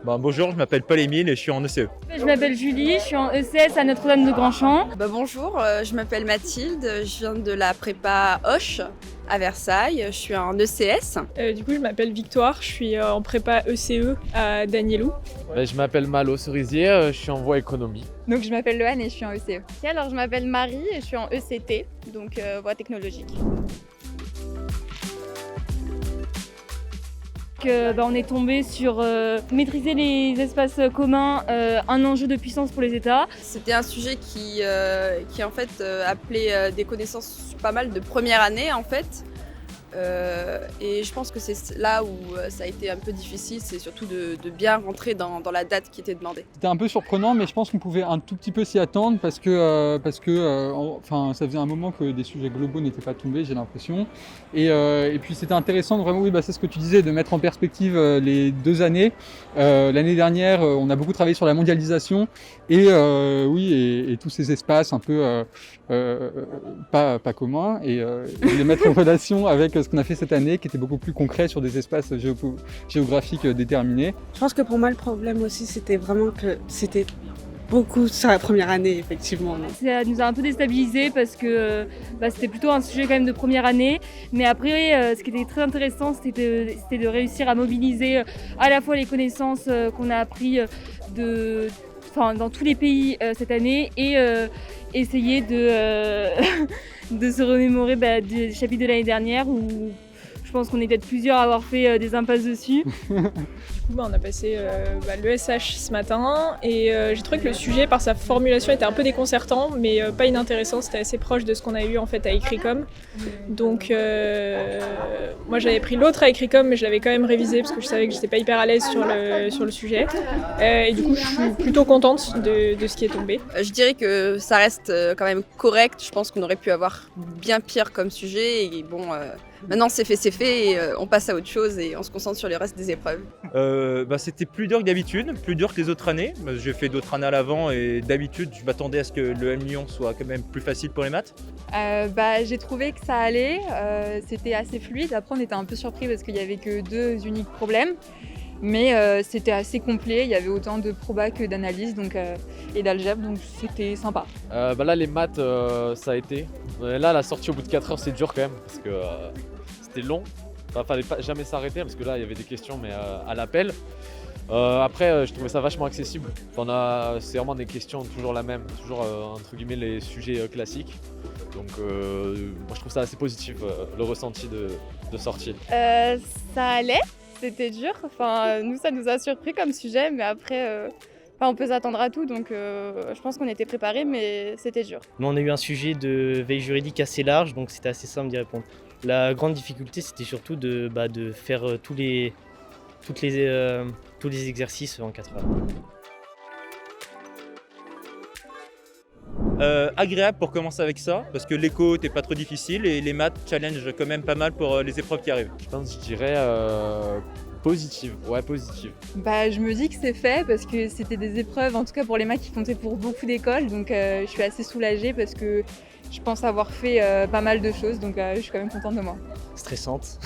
Bonjour, je m'appelle Paul-Émile et je suis en ECE. Je m'appelle Julie, je suis en ECS à Notre-Dame de Grandchamp. Bonjour, je m'appelle Mathilde, je viens de la prépa Hoche à Versailles, je suis en ECS. Du coup, je m'appelle Victoire, je suis en prépa ECE à Danielou. Je m'appelle Malo Cerisier, je suis en voie économie. Donc je m'appelle Loane et je suis en ECE. Alors je m'appelle Marie et je suis en ECT, donc voie technologique. On est tombé sur maîtriser les espaces communs, un enjeu de puissance pour les États. C'était un sujet qui en fait appelait des connaissances pas mal de première année en fait. Et je pense que c'est là où ça a été un peu difficile, c'est surtout de bien rentrer dans la date qui était demandée. C'était un peu surprenant, mais je pense qu'on pouvait un tout petit peu s'y attendre parce que ça faisait un moment que des sujets globaux n'étaient pas tombés, j'ai l'impression. Et puis c'était intéressant, vraiment, c'est ce que tu disais, de mettre en perspective les 2 années. L'année dernière, on a beaucoup travaillé sur la mondialisation et tous ces espaces un peu pas communs et les mettre en relation avec ce qu'on a fait cette année, qui était beaucoup plus concret sur des espaces géographiques déterminés. Je pense que pour moi, le problème aussi, c'était vraiment que c'était beaucoup sur la première année, effectivement. Ça nous a un peu déstabilisés parce que c'était plutôt un sujet quand même de première année. Mais après, ce qui était très intéressant, c'était de réussir à mobiliser à la fois les connaissances qu'on a apprises dans tous les pays cette année et essayer de se remémorer des chapitres de l'année dernière où je pense qu'on est peut-être plusieurs à avoir fait des impasses dessus. Du coup, on a passé l'ESH ce matin et j'ai trouvé que le sujet, par sa formulation, était un peu déconcertant, mais pas inintéressant. C'était assez proche de ce qu'on a eu en fait à Écricom. Donc, moi, j'avais pris l'autre à Écricom, mais je l'avais quand même révisé parce que je savais que j'étais pas hyper à l'aise sur le sujet. Et du coup, je suis plutôt contente de ce qui est tombé. Je dirais que ça reste quand même correct. Je pense qu'on aurait pu avoir bien pire comme sujet. Et maintenant c'est fait et on passe à autre chose et on se concentre sur le reste des épreuves. C'était plus dur que d'habitude, plus dur que les autres années. J'ai fait d'autres années à l'avant et d'habitude je m'attendais à ce que le M Lyon soit quand même plus facile pour les maths. J'ai trouvé que ça allait, c'était assez fluide. Après on était un peu surpris parce qu'il n'y avait que 2 uniques problèmes. Mais c'était assez complet, il y avait autant de proba que d'analyse et d'algèbre, donc c'était sympa. Là les maths ça a été. Là la sortie au bout de 4 heures c'est dur quand même parce que c'était long. Fallait pas jamais s'arrêter parce que là il y avait des questions mais à l'appel. Après je trouvais ça vachement accessible. C'est vraiment des questions toujours la même, toujours entre guillemets les sujets classiques. Donc moi je trouve ça assez positif le ressenti de sortie. Ça allait, c'était dur. Nous ça nous a surpris comme sujet, mais après on peut s'attendre à tout, donc je pense qu'on était préparés, mais c'était dur. Nous, on a eu un sujet de veille juridique assez large, donc c'était assez simple d'y répondre. La grande difficulté, c'était surtout de faire tous les exercices en 4 heures. Agréable pour commencer avec ça, parce que l'éco n'était pas trop difficile et les maths challenge quand même pas mal pour les épreuves qui arrivent. Je dirais positive, ouais positive. Je me dis que c'est fait parce que c'était des épreuves, en tout cas pour les maths, qui comptaient pour beaucoup d'écoles. Donc je suis assez soulagée parce que je pense avoir fait pas mal de choses, donc je suis quand même contente de moi. Stressante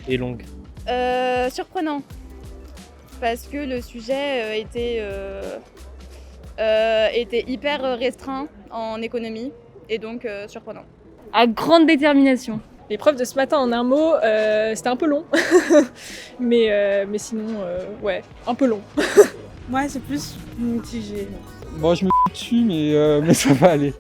et longue. Surprenant, parce que le sujet était hyper restreint en économie, et donc surprenant. À grande détermination. L'épreuve de ce matin en un mot, c'était un peu long, mais sinon, un peu long. Moi, c'est plus mitigé. Bon, je me dessus, mais ça va aller.